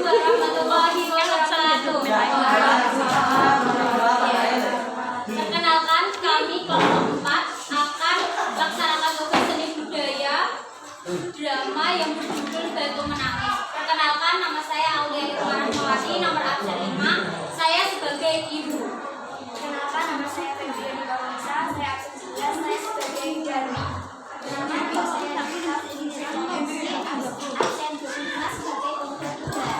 warahmatullahi wabarakatuh. Perkenalkan, kami kelompok 4 akan melaksanakan tugas seni budaya drama yang berjudul Batu Menangis. Perkenalkan, nama saya Aulia Irwanawati, nomor absen 5. Saya sebagai ibu. Perkenalkan, nama saya Febriani Bawanisa, saya absen 11, saya sebagai Jarmi. Perkenalkan, nama saya Rafika Indonesia Komisi, absen 12 sebagai pemuda budaya.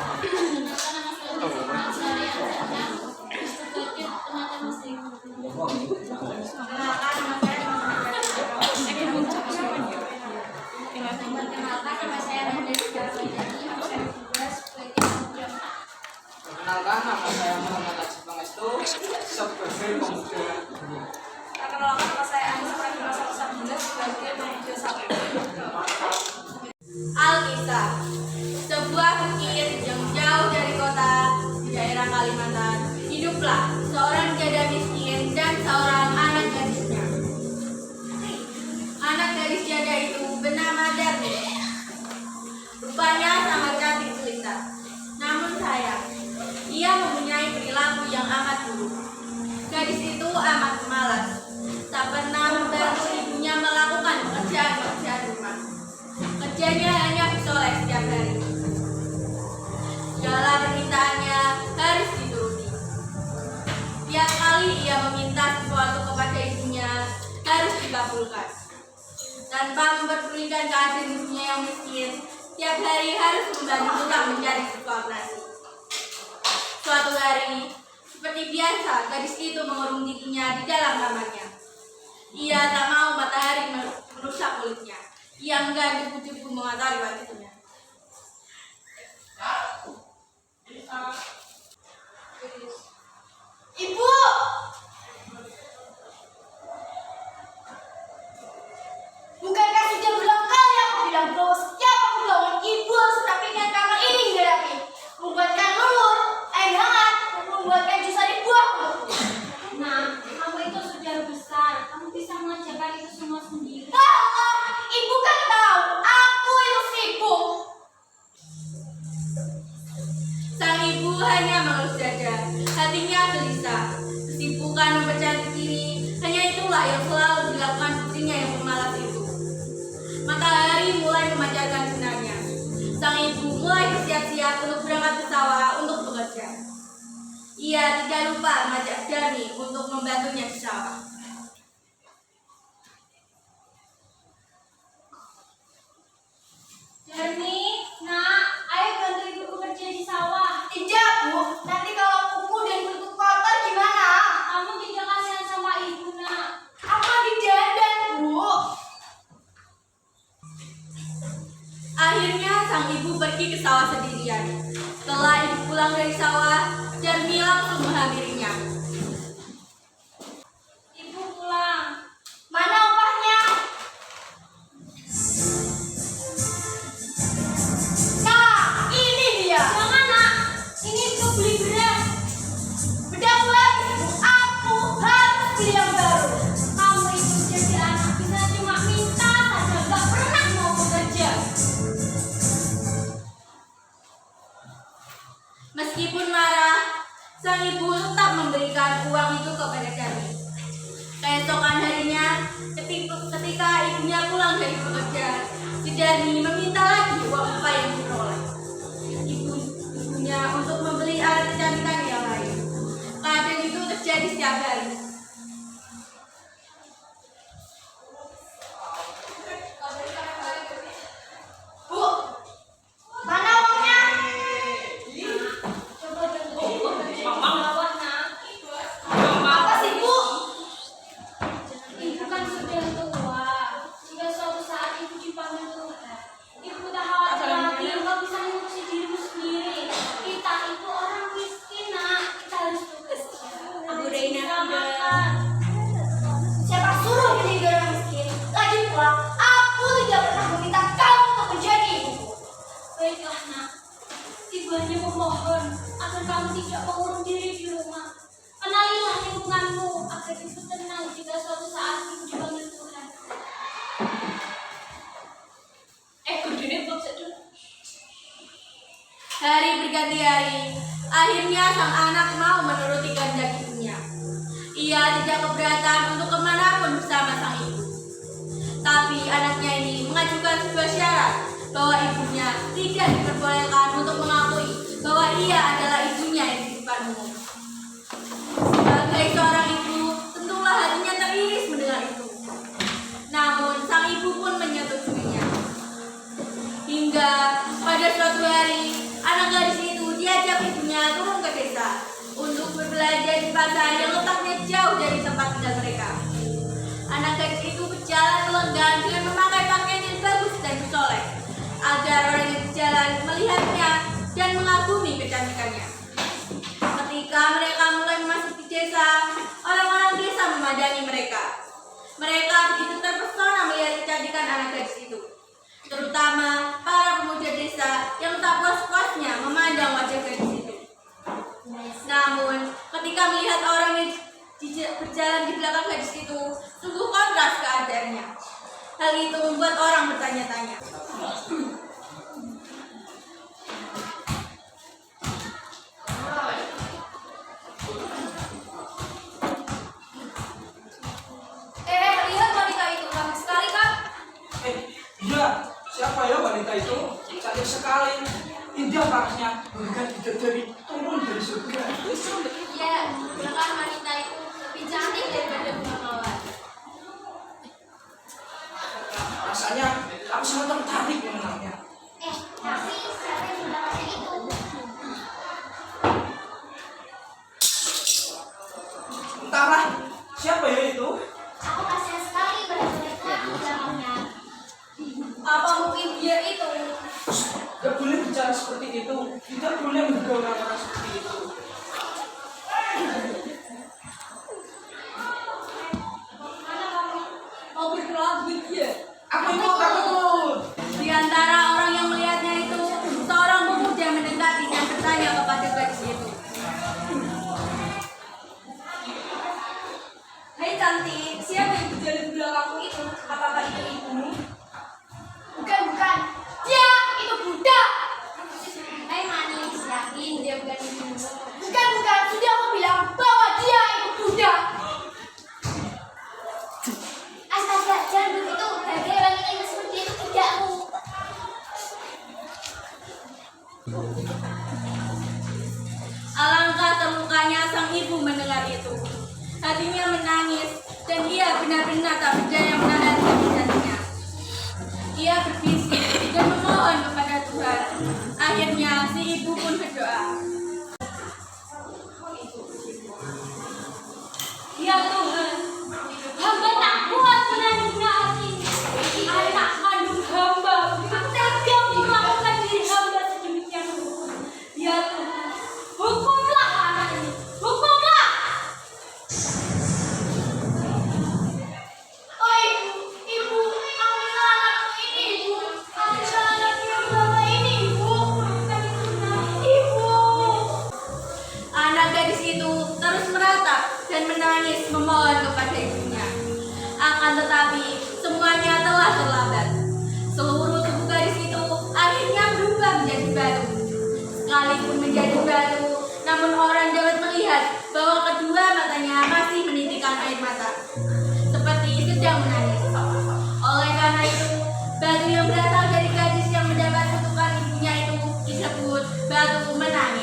Perkenalkan, nama saya Muhammad Ajib Pangestu, sebagai pemuda. Perkenalkan, nama saya Anissa Pradima Sabila sebagai pemuda Sabila. Alkisah, sebuah bukit yang jauh dari kota di daerah Kalimantan, hiduplah seorang janda miskin dan seorang anak gadisnya. Anak gadis janda itu bernama Darmi. Rupanya sangat cantik jelita. Namun sayang, ia mempunyai perilaku yang amat buruk. Gadis itu amat malas, tak pernah membantu ibunya melakukan pekerjaan-pekerjaan rumah. Kerjanya hanya bersolek setiap hari. Segala permintaannya harus dituruti. Tiap kali ia meminta sesuatu kepada ibunya harus dikabulkan. Tanpa memperdulikan keadaan ibunya yang miskin, tiap hari harus membantu tukang mencari suap nasi. Suatu hari, seperti biasa, gadis itu mengurung dirinya di dalam kamarnya. Ia tak mau matahari merusak kulitnya. Ia enggan cukup-cukup mengatasi wajahnya. Ibu! Bukankah sudah berulang kali aku bilang bahwa setiap aku bangun, ibu harus merapikan kamar ini hingga rapi, membuatkan lulur, air hangat, dan membuatkan jus di buah untukku. Nah, kamu itu sudah besar. Kamu bisa mengerjakan itu semua sendiri. Ibu kan tahu, aku itu sibuk. Sang ibu hanya mengelus dada. Hatinya gelisah. Kesibukan mempercantik ini, hanya itulah yang selalu dilakukan putrinya yang pemalas itu. Matahari mulai memancarkan sinarnya. Sang ibu mulai bersiap-siap untuk berangkat ke sawah untuk bekerja. Ia tidak lupa mengajak Dani untuk membantunya di sawah. Dani, nak, ayo bantu ibu bekerja di sawah. Tidak, Bu. Nanti kalau kuku dan kulitku kotor gimana? Kamu tidak kasihan sama ibu, nak. Aku lagi dandan, Bu. Akhirnya sang ibu pergi ke sawah sendirian. Setelah ibu pulang dari sawah, Jarmi langsung menghampirinya. Ibu pulang. Mana upahnya? Nah, ini dia. Jangan, nak. Ini untuk beli beras. Bedak lagi, Bu. Aku harus beli yang baru. Kamu itu jadi anak bisa cuma minta saja, gak pernah mau bekerja. Meskipun marah, sang ibu tetap memberikan uang itu kepada Jarmi. Keesokan harinya, ketika ibunya pulang dari bekerja, si Jarmi meminta lagi uang upah yang diperoleh ibunya untuk membeli alat kecantikan yang lain. Keadaan itu terjadi setiap hari. Bu, mana uangnya? Coba bawah, nak. Apa sih, Bu? Ibu kan sudah tua. Jika suatu saat ibu dipanggil Tuhan, ibu tak khawatir lagi. Engkau bisa mengurusi dirimu sendiri. Kita itu orang miskin, nak. Kita harus bekerja. Bu Harus Reina bisa sudah. makan. Siapa suruh menjadi orang miskin? Lagi pula, aku tidak pernah meminta kamu untuk menjadi ibuku. Baiklah, nak. Ibu hanya memohon agar kamu tidak mengurung diri di rumah. Kenalilah lingkunganmu agar ibu tenang jika suatu saat ibu dipanggil Tuhan. Kudune kok sedul. Hari berganti hari, akhirnya sang anak mau menuruti kehendak ibunya. Ia tidak keberatan untuk kemanapun bersama sang ibu. Tapi anaknya ini mengajukan sebuah syarat bahwa ibunya tidak diperbolehkan untuk mengakui bahwa ia adalah ibunya yang di depan umum. Sebagai seorang ibu, tentulah hatinya teriris mendengar itu. Namun sang ibu pun menyetujuinya. Hingga pada suatu hari, anak gadis itu diajak ibunya turun ke desa untuk berbelanja di pasar yang letaknya jauh dari tempat tinggal mereka. Anak gadis itu berjalan melenggang dengan memakai pakaian yang bagus dan bersolek, agar orang yang berjalan melihatnya dan mengagumi kecantikannya. Ketika mereka mulai memasuki desa, orang-orang desa memandangi mereka. Mereka begitu terpesona melihat kecantikan anak gadis itu, terutama para pemuda desa yang tak puas-puasnya memandang wajah gadis itu. Namun, ketika melihat orang yang berjalan di belakang gadis itu, sungguh kontras keadaannya. Hal itu membuat orang bertanya-tanya. Lihat wanita itu, cantik sekali kan? Iya, siapa ya wanita itu? Cantik sekali. Indah parasnya, bahkan dari turun dari surga. Ya, bahkan wanita itu lebih cantik daripada bunga mawar. Rasanya aku sangat tertarik mengenalnya. Tapi siapa yang sudah kasih itu? Entahlah, siapa ya itu? Aku kasihan sekali pada mereka di belakangnya. Apa mungkin dia itu? Tidak boleh bicara seperti itu. Tidak boleh menduga orang-orang seperti itu. Mana kamu? Mau berkenalan dengan dia? Aku takut. Di antara orang yang melihatnya itu, seorang pemuda mendekati dan bertanya kepada gadis itu. Hai cantik, siapa yang berjalan di belakangmu itu? Apakah itu ibumu? Bukan. Dia itu budak. Hai manis, yakin dia bukan ibumu? Bukan. Sudah aku bilang bahwa dia itu budak. Astaga, jangan begitu. Bagai wanita yang seperti itu tidakmu. Alangkah terlukanya sang ibu mendengar itu. Hatinya menangis dan ia benar-benar tak berdaya menahan kebisaannya. Ia berbisik dan memohon kepada Tuhan. Akhirnya si ibu pun berdoa. Ya Tuhan, hamba tak kuat menanginya hati. Anak kandung hamba tega melakukan diri hamba sedemikian rupa. Ya Tuhan, hukumlah anak ini, hukumlah. Oh ibu, ambillah anakku ini, ibu. Ambillah anak yang bawah ini, ibu. Ibu. Anak gadis itu terus meratap dan menangis memohon kepada ibunya. Akan tetapi semuanya telah terlambat. Seluruh tubuh gadis itu akhirnya berubah menjadi batu. Sekalipun menjadi batu, namun orang dapat melihat bahwa kedua matanya masih menitikkan air mata, seperti sedang menangis. Oleh karena itu, batu yang berasal dari gadis yang mendapat kutukan ibunya itu disebut batu menangis.